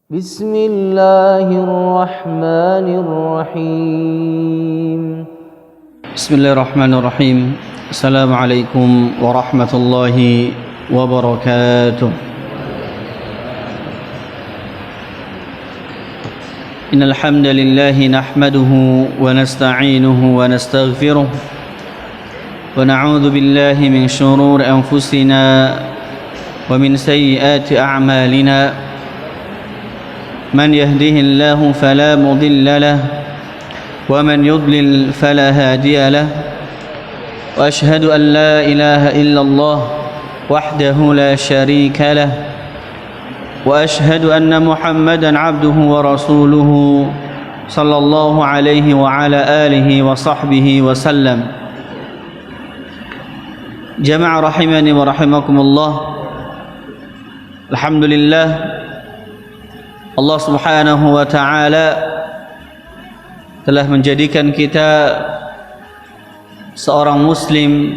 بسم الله الرحمن الرحيم بسم الله الرحمن الرحيم. السلام عليكم ورحمة الله وبركاته. إن الحمد لله نحمده ونستعينه ونستغفره ونعوذ بالله من شرور أنفسنا ومن سيئات أعمالنا. من يهده الله فلا مضل له ومن يضلل فلا هادي له وأشهد أن لا إله إلا الله وحده لا شريك له وأشهد أن محمدا عبده ورسوله صلى الله عليه وعلى آله وصحبه وسلم. جماعة رحمني ورحمكم الله. Alhamdulillah, Allah Subhanahu wa ta'ala telah menjadikan kita seorang muslim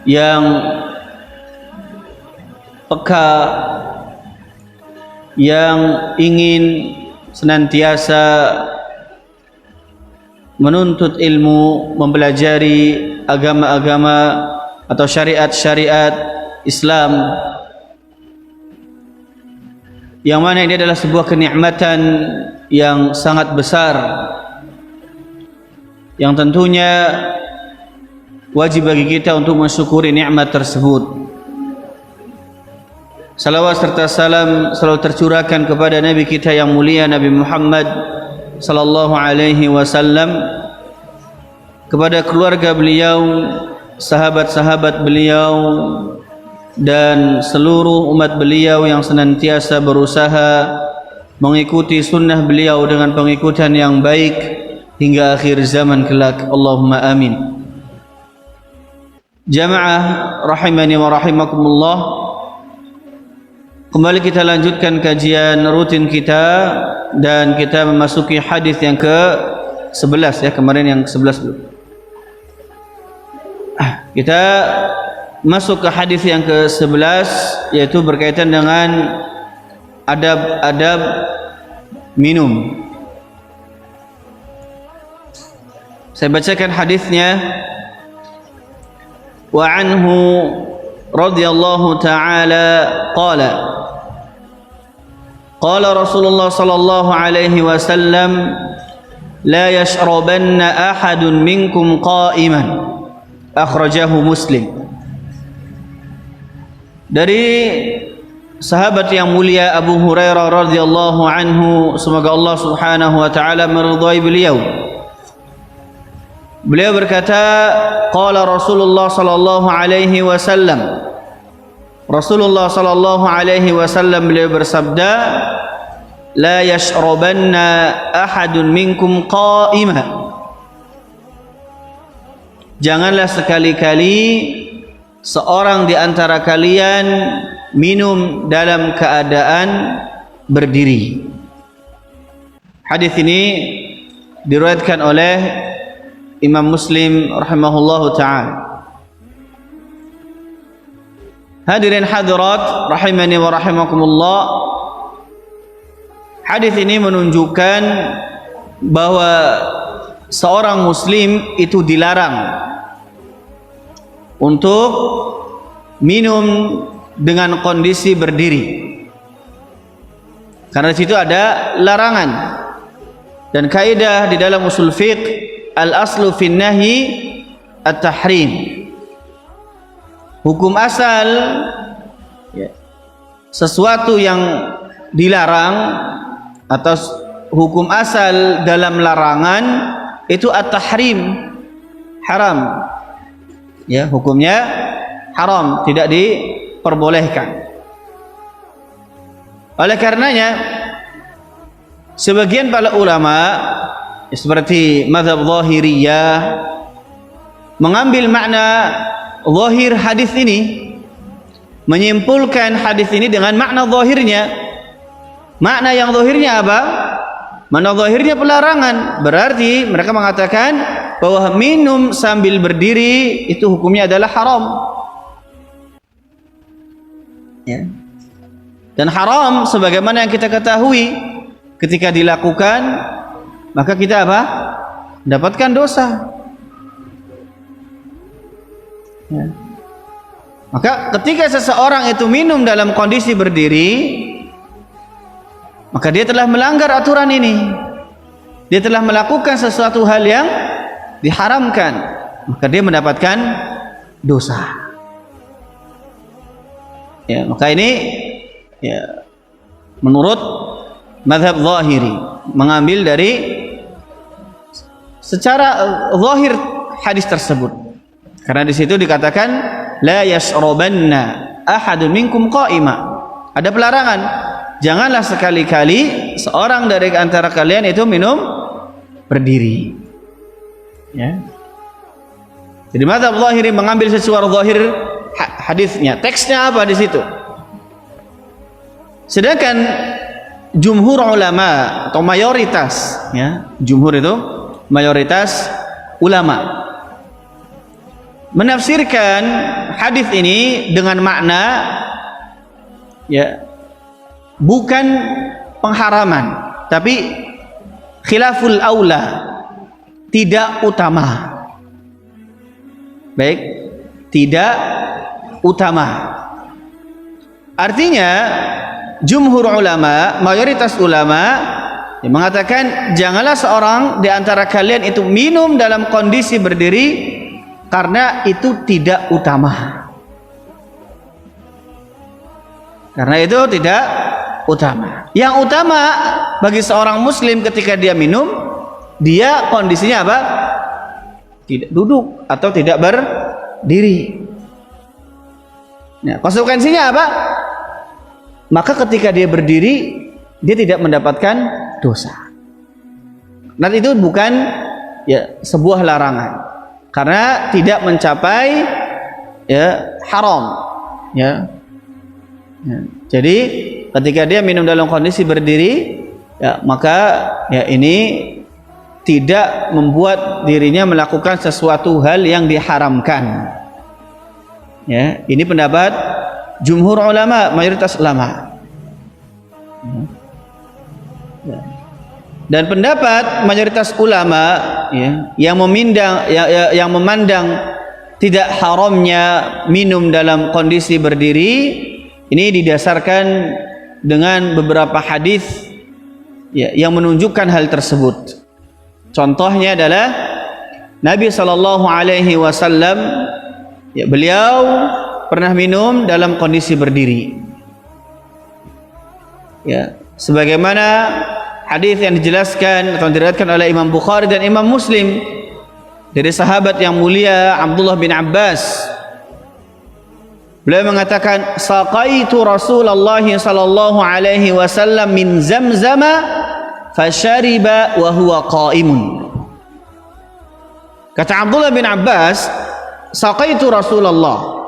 yang peka, yang ingin senantiasa menuntut ilmu, mempelajari agama-agama atau syariat-syariat Islam, yang mana ini adalah sebuah kenikmatan yang sangat besar, yang tentunya wajib bagi kita untuk mensyukuri nikmat tersebut. Salawat serta salam selalu tercurahkan kepada Nabi kita yang mulia, Nabi Muhammad sallallahu alaihi wasallam, kepada keluarga beliau, sahabat-sahabat beliau, dan seluruh umat beliau yang senantiasa berusaha mengikuti sunnah beliau dengan pengikutan yang baik hingga akhir zaman kelak. Allahumma amin. Jamaah rahimani wa rahimakumullah, kembali kita lanjutkan kajian rutin kita dan kita memasuki hadis yang ke-11 ya. Kemarin yang ke-11 belum. Kita masuk ke hadis yang ke-11, yaitu berkaitan dengan adab-adab minum. Saya bacakan hadisnya. Wa anhu radhiyallahu ta'ala qala qala Rasulullah sallallahu alaihi wasallam la yashrabanna ahadun minkum qa'iman, akhrajahu Muslim. Dari sahabat yang mulia Abu Hurairah radhiyallahu anhu, semoga Allah Subhanahu wa taala meridhai beliau. Beliau berkata, qala Rasulullah sallallahu alaihi wasallam. Rasulullah sallallahu alaihi wasallam beliau bersabda, la yashrabanna ahadun minkum qa'ima. Janganlah sekali-kali seorang di antara kalian minum dalam keadaan berdiri. Hadis ini diriwayatkan oleh Imam Muslim rahimahullahu ta'ala. Hadirin hadirat rahimani wa rahimakumullah, hadis ini menunjukkan bahwa seorang muslim itu dilarang untuk minum dengan kondisi berdiri, karena di situ ada larangan. Dan kaidah di dalam usul fiqh, al aslu fin nahyi at-tahrim. Hukum asal sesuatu yang dilarang atau hukum asal dalam larangan itu at-tahrim, haram. Ya, hukumnya haram, tidak diperbolehkan. Oleh karenanya sebagian para ulama seperti mazhab Zahiriyah mengambil makna zahir hadis ini, menyimpulkan hadis ini dengan makna zahirnya. Makna yang zahirnya apa? Makna zahirnya pelarangan. Berarti mereka mengatakan bahwa minum sambil berdiri itu hukumnya adalah haram. Ya. Dan haram sebagaimana yang kita ketahui, ketika dilakukan maka kita apa? Mendapatkan dosa. Ya. Maka ketika seseorang itu minum dalam kondisi berdiri, maka dia telah melanggar aturan ini. Dia telah melakukan sesuatu hal yang diharamkan, maka dia mendapatkan dosa. Ya, maka ini ya, menurut mazhab Zahiri, mengambil dari secara zahir hadis tersebut, karena di situ dikatakan la yashrabanna ahadun minkum qa'ima, ada pelarangan, janganlah sekali-kali seorang dari antara kalian itu minum berdiri. Ya. Jadi mazhab Zahiri mengambil sesuatu zahir hadisnya, teksnya apa di situ. Sedangkan jumhur ulama atau mayoritas, ya, jumhur itu mayoritas ulama menafsirkan hadis ini dengan makna ya bukan pengharaman, tapi khilaful aula, tidak utama. Baik, tidak utama. Artinya jumhur ulama, mayoritas ulama yang mengatakan janganlah seorang di antara kalian itu minum dalam kondisi berdiri karena itu tidak utama. Karena itu tidak utama. Yang utama bagi seorang muslim ketika dia minum, dia kondisinya apa? Tidak duduk atau tidak berdiri. Nah, konsekuensinya apa? Maka ketika dia berdiri, dia tidak mendapatkan dosa. Nah, itu bukan ya sebuah larangan, karena tidak mencapai ya haram. Ya. Ya. Jadi ketika dia minum dalam kondisi berdiri, ya, maka ya ini tidak membuat dirinya melakukan sesuatu hal yang diharamkan. Ya, ini pendapat jumhur ulama, mayoritas ulama. Ya. Dan pendapat mayoritas ulama ya, yang memandang tidak haramnya minum dalam kondisi berdiri, ini didasarkan dengan beberapa hadis ya, yang menunjukkan hal tersebut. Contohnya adalah Nabi SAW, ya, beliau pernah minum dalam kondisi berdiri. Ya, sebagaimana hadis yang dijelaskan atau diriwayatkan oleh Imam Bukhari dan Imam Muslim dari sahabat yang mulia Abdullah bin Abbas. Beliau mengatakan, saqaitu Rasulullah sallallahu alaihi wasallam min Zamzama fasyariba wa huwa qa'imun. Kata Abdullah bin Abbas, saqaitu Rasulullah,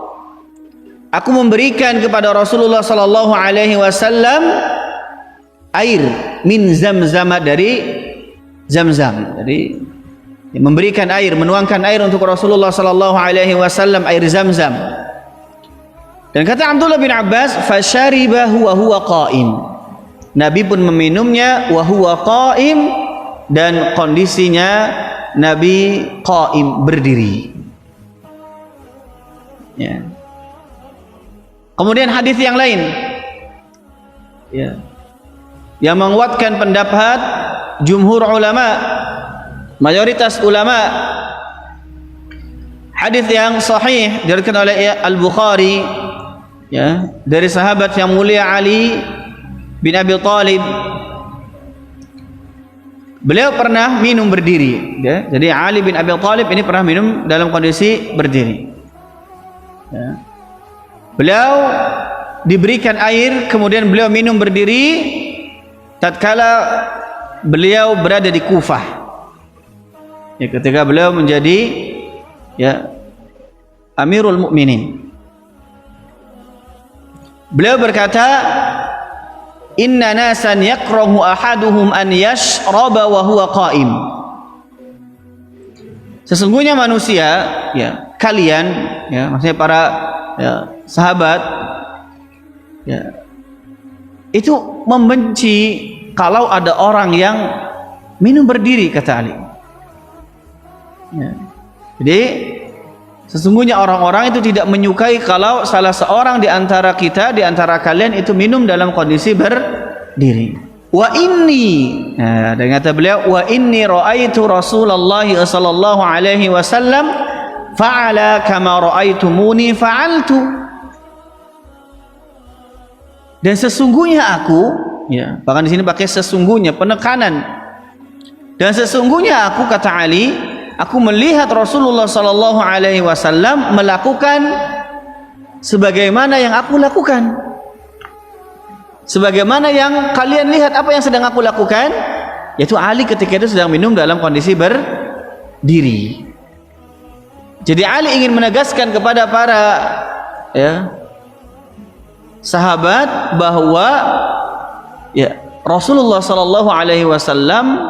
aku memberikan kepada Rasulullah sallallahu alaihi wasallam air min Zamzam, dari Zamzam. Jadi memberikan air, menuangkan air untuk Rasulullah sallallahu alaihi wasallam, air Zamzam. Dan kata Abdullah bin Abbas, fasyaribahu wa huwa qa'im. Nabi pun meminumnya wa huwa qa'im, dan kondisinya Nabi qa'im, berdiri. Ya. Kemudian hadis yang lain ya, yang menguatkan pendapat jumhur ulama, mayoritas ulama, hadis yang sahih diriwayatkan oleh Al-Bukhari ya, dari sahabat yang mulia Ali bin Abi Thalib. Beliau pernah minum berdiri ya. Jadi Ali bin Abi Thalib ini pernah minum dalam kondisi berdiri ya. Beliau diberikan air, kemudian beliau minum berdiri tatkala beliau berada di Kufah ya, ketika beliau menjadi ya Amirul Mukminin. Beliau berkata, inna nasan yakrahu ahaduhum an yashraba wa huwa qa'im. Sesungguhnya manusia ya, kalian ya, maksudnya para ya, sahabat ya, itu membenci kalau ada orang yang minum berdiri, kata Ali. Ya. Jadi sesungguhnya orang-orang itu tidak menyukai kalau salah seorang di antara kita, di antara kalian itu minum dalam kondisi berdiri. Wa inni, nah, dan kata beliau, wa inni ra'aitu Rasulullah sallallahu alaihi wasallam fa'ala kama ra'aitumuni fa'altu. Dan sesungguhnya aku, ya, bahkan di sini pakai sesungguhnya, penekanan. Dan sesungguhnya aku, kata Ali, aku melihat Rasulullah sallallahu alaihi wasallam melakukan sebagaimana yang aku lakukan. Sebagaimana yang kalian lihat apa yang sedang aku lakukan, yaitu Ali ketika itu sedang minum dalam kondisi berdiri. Jadi Ali ingin menegaskan kepada para, ya, sahabat bahwa, ya, Rasulullah sallallahu alaihi wasallam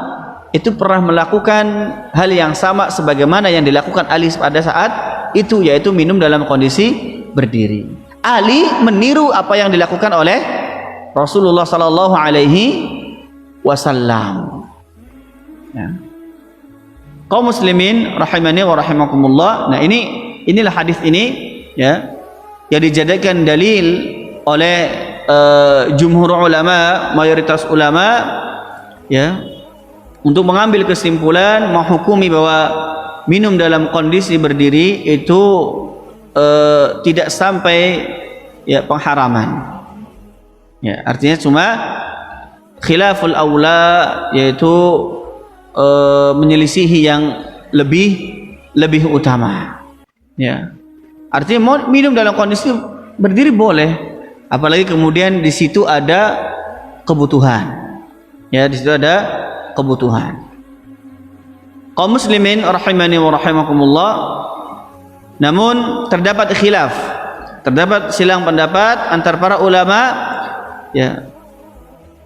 itu pernah melakukan hal yang sama sebagaimana yang dilakukan Ali pada saat itu, yaitu minum dalam kondisi berdiri. Ali meniru apa yang dilakukan oleh Rasulullah sallallahu alaihi wasallam. Ya. Kaum muslimin rahimani wa rahimakumullah. Nah, inilah hadis ini, ya, yang dijadikan dalil oleh jumhur ulama, mayoritas ulama, ya, untuk mengambil kesimpulan menghukumi bahwa minum dalam kondisi berdiri itu tidak sampai, ya, pengharaman. Ya, artinya cuma khilaful aula, yaitu menyelisihi yang lebih utama. Ya, artinya minum dalam kondisi berdiri boleh, apalagi kemudian di situ ada kebutuhan. Ya, di situ ada kebutuhan. Kaum muslimin rahimani wa rahimakumullah, namun terdapat khilaf, terdapat silang pendapat antar para ulama. Ya,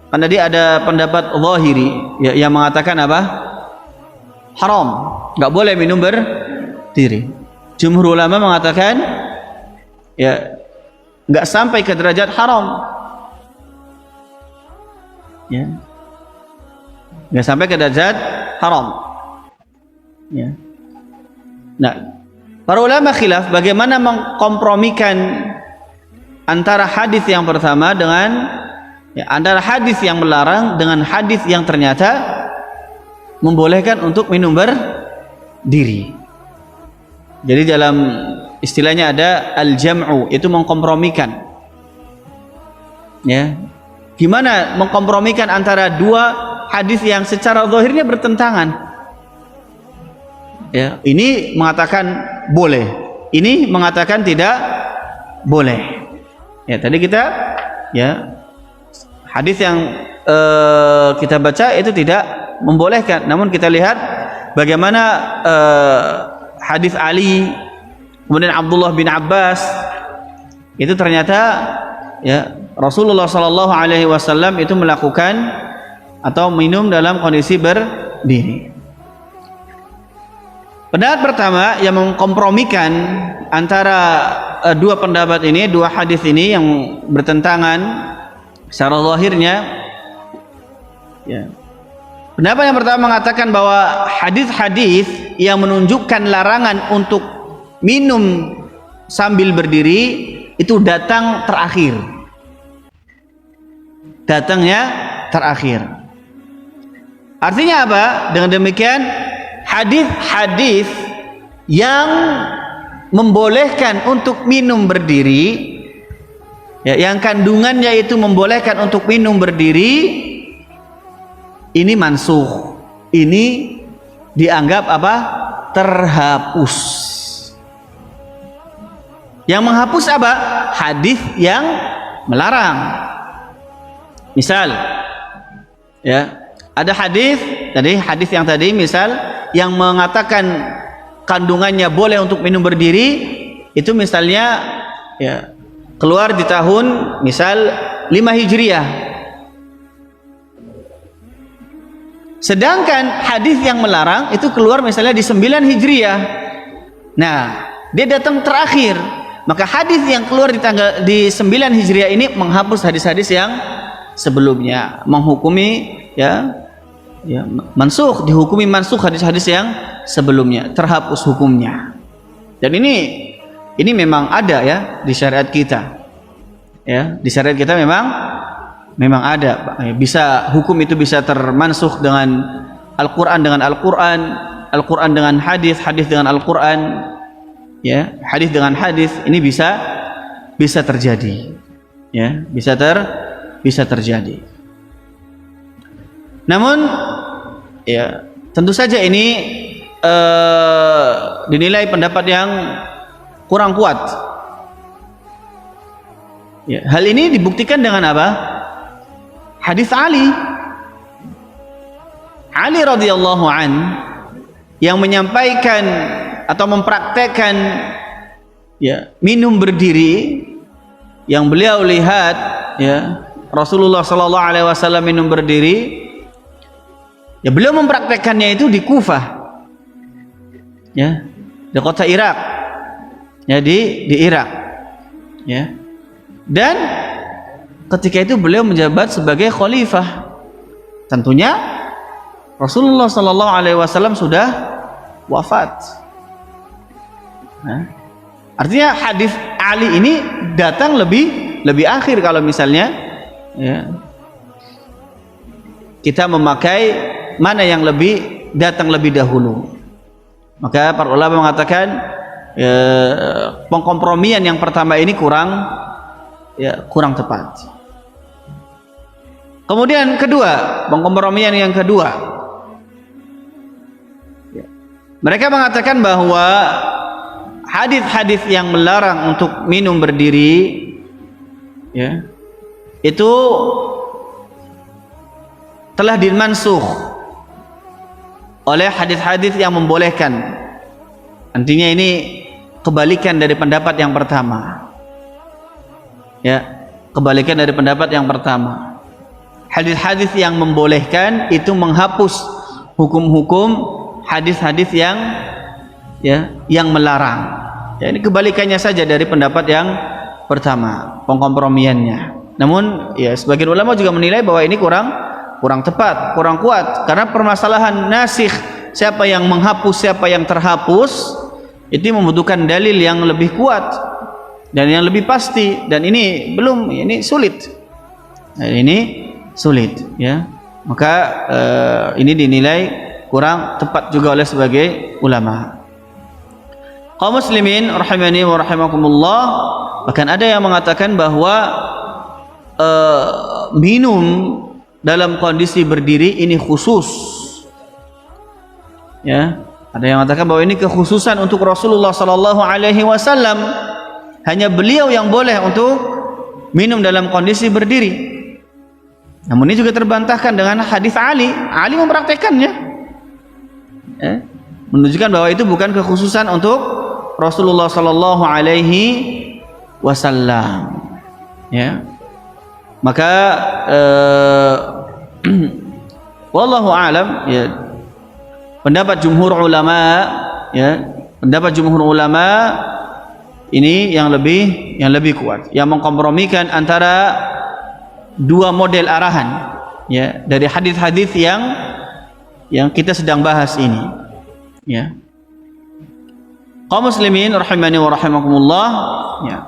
karena dia ada pendapat zahiri, ya, yang mengatakan apa? Haram, nggak boleh minum berdiri. Jumhur ulama mengatakan, ya, nggak sampai ke derajat haram. Ya, nggak sampai ke derajat haram. Ya. Nah, para ulama khilaf bagaimana mengkompromikan antara hadis yang pertama dengan, ya, antara hadis yang melarang dengan hadis yang ternyata membolehkan untuk minum berdiri. Jadi dalam istilahnya ada al-jam'u, itu mengkompromikan. Ya. Gimana mengkompromikan antara dua hadis yang secara zahirnya bertentangan? Ya, ini mengatakan boleh, ini mengatakan tidak boleh. Ya, tadi kita, ya, hadis yang kita baca itu tidak membolehkan, namun kita lihat bagaimana hadis Ali, kemudian Abdullah bin Abbas, itu ternyata, ya, Rasulullah sallallahu alaihi wasallam itu melakukan atau minum dalam kondisi berdiri. Pendapat pertama yang mengkompromikan antara dua pendapat ini, dua hadis ini yang bertentangan secara zahirnya, ya. Pendapat yang pertama mengatakan bahwa hadis-hadis yang menunjukkan larangan untuk minum sambil berdiri itu datang terakhir. Datangnya terakhir. Artinya apa? Dengan demikian hadis-hadis yang membolehkan untuk minum berdiri, ya, yang kandungannya itu membolehkan untuk minum berdiri, ini mansukh, ini dianggap apa? Terhapus. Yang menghapus apa? Hadis yang melarang. Misal, ya, ada hadis tadi, hadis yang tadi misal yang mengatakan kandungannya boleh untuk minum berdiri, itu misalnya, ya, keluar di tahun misal 5 Hijriah. Sedangkan hadis yang melarang itu keluar misalnya di 9 Hijriah. Nah, dia datang terakhir. Maka hadis yang keluar di 9 Hijriah ini menghapus hadis-hadis yang sebelumnya, menghukumi mansukh, dihukumi mansukh hadis-hadis yang sebelumnya, terhapus hukumnya. Dan ini memang ada ya di syariat kita. Ya, di syariat kita memang ada. Bisa hukum itu bisa termansukh dengan Al-Qur'an dengan Al-Qur'an, Al-Qur'an dengan hadis, hadis dengan Al-Qur'an. Ya, hadis dengan hadis, ini bisa terjadi. Ya, bisa terjadi. Namun ya, tentu saja ini dinilai pendapat yang kurang kuat. Ya, hal ini dibuktikan dengan apa? Hadis Ali radhiyallahu an yang menyampaikan atau mempraktekkan ya minum berdiri, yang beliau lihat ya Rasulullah sallallahu alaihi wasallam minum berdiri, ya beliau mempraktekkannya itu di Kufah, ya di kota Irak, ya di Irak, ya. Dan ketika itu beliau menjabat sebagai khalifah. Tentunya Rasulullah sallallahu alaihi wasallam sudah wafat. Nah, artinya hadis Ali ini datang lebih akhir kalau misalnya ya, kita memakai mana yang datang lebih dahulu. Maka para ulama mengatakan pengkompromian yang pertama ini kurang tepat. Kemudian pengkompromian yang kedua, mereka mengatakan bahwa hadis-hadis yang melarang untuk minum berdiri ya, itu telah dimansukh oleh hadis-hadis yang membolehkan. Artinya ini kebalikan dari pendapat yang pertama. Ya, kebalikan dari pendapat yang pertama. Hadis-hadis yang membolehkan itu menghapus hukum-hukum hadis-hadis yang melarang. Ya, ini kebalikannya saja dari pendapat yang pertama, pengkompromiannya. Namun ya sebagian ulama juga menilai bahwa ini kurang tepat, kurang kuat, karena permasalahan nasikh, siapa yang menghapus, siapa yang terhapus, itu membutuhkan dalil yang lebih kuat dan yang lebih pasti, dan ini sulit. Dan ini sulit ya. Maka ini dinilai kurang tepat juga oleh sebagai ulama. Kaum muslimin rahimani wa rahimakumullah, bahkan ada yang mengatakan bahwa minum dalam kondisi berdiri ini khusus. Ya, ada yang mengatakan bahwa ini kekhususan untuk Rasulullah sallallahu alaihi wasallam. Hanya beliau yang boleh untuk minum dalam kondisi berdiri. Namun ini juga terbantahkan dengan hadis Ali. Ali mempraktekannya. Menunjukkan bahwa itu bukan kekhususan untuk Rasulullah sallallahu alaihi wasallam. Ya. Maka wallahu alam, ya, pendapat jumhur ulama ini yang lebih kuat, yang mengkompromikan antara dua model arahan ya dari hadis-hadis yang kita sedang bahas ini ya. Kaum muslimin rahimani wa rahimakumullah, ya.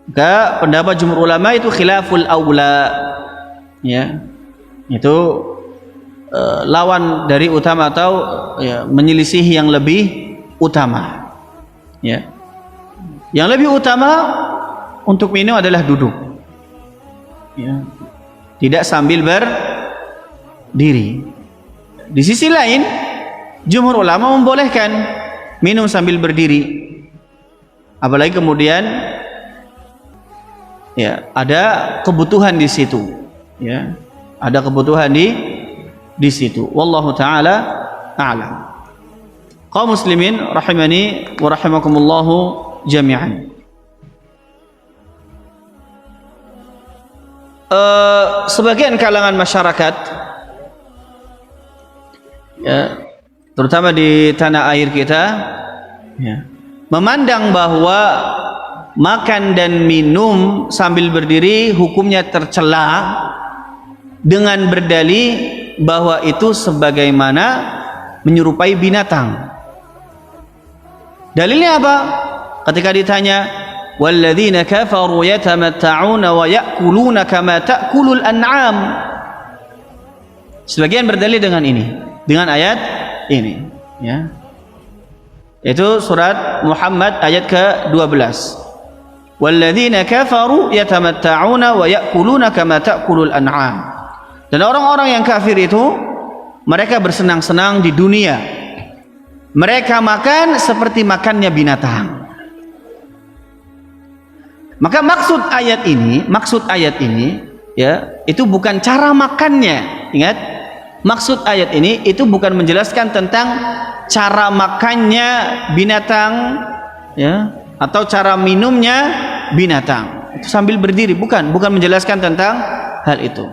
Maka pendapat jumhur ulama itu khilaful aula ya. Itu lawan dari utama atau ya, menyelisih yang lebih utama ya. Yang lebih utama untuk minum adalah duduk ya, tidak sambil berdiri. Di sisi lain jumhur ulama membolehkan minum sambil berdiri, apalagi kemudian ya ada kebutuhan di situ ya, ada kebutuhan di situ. Wallahu taala a'lam. Kaum muslimin rahimani wa rahimakumullahu jami'an. Sebagian kalangan masyarakat ya, terutama di tanah air kita ya, memandang bahwa makan dan minum sambil berdiri hukumnya tercela dengan berdalih bahwa itu sebagaimana menyerupai binatang. Dalilnya apa? Ketika ditanya, walladzina kafaru yatamatta'una wa ya'kuluna kama ta'kulul an'am. Sebagian berdalil dengan ini, dengan ayat ini, ya. Itu surat Muhammad ayat ke-12. Walladzina kafaru yatamatta'una wa ya'kuluna kama ta'kulul an'am. Dan orang-orang yang kafir itu mereka bersenang-senang di dunia. Mereka makan seperti makannya binatang. Maka maksud ayat ini ya, itu bukan cara makannya. Ingat, maksud ayat ini itu bukan menjelaskan tentang cara makannya binatang, ya, atau cara minumnya binatang. Itu sambil berdiri, bukan menjelaskan tentang hal itu.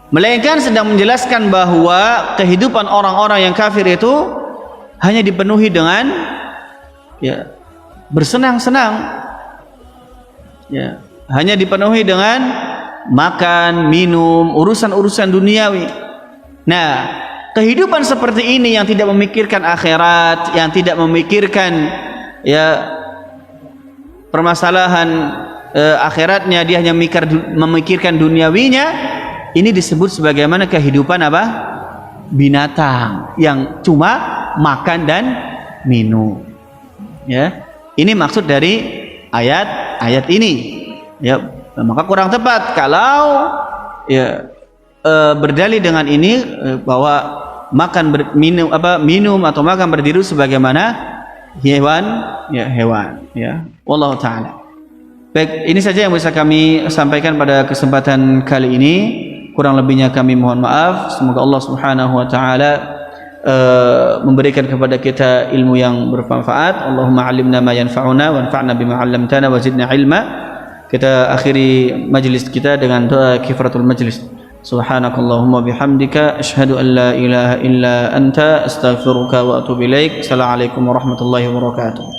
Melainkan sedang menjelaskan bahwa kehidupan orang-orang yang kafir itu hanya dipenuhi dengan ya bersenang-senang, ya, hanya dipenuhi dengan makan, minum, urusan-urusan duniawi. Nah, kehidupan seperti ini yang tidak memikirkan akhirat, yang tidak memikirkan ya permasalahan akhiratnya, dia hanya memikirkan duniawinya. Ini disebut sebagaimana kehidupan apa? Binatang yang cuma makan dan minum. Ya, ini maksud dari ayat ini. Ya, maka kurang tepat kalau ya berdalil dengan ini bahwa minum atau makan berdiri sebagaimana hewan, ya. Wallahu taala. Baik, ini saja yang bisa kami sampaikan pada kesempatan kali ini. Kurang lebihnya kami mohon maaf. Semoga Allah Subhanahu wa taala memberikan kepada kita ilmu yang bermanfaat. Allahumma 'allimna ma yanfa'una wanfa'na bima 'allamtana wa zidna ilma. Kita akhiri majlis kita dengan doa kifaratul majlis. Subhanakallahumma bihamdika asyhadu an la ilaha illa anta astaghfiruka wa atubu ilaik. Assalamualaikum warahmatullahi wabarakatuh.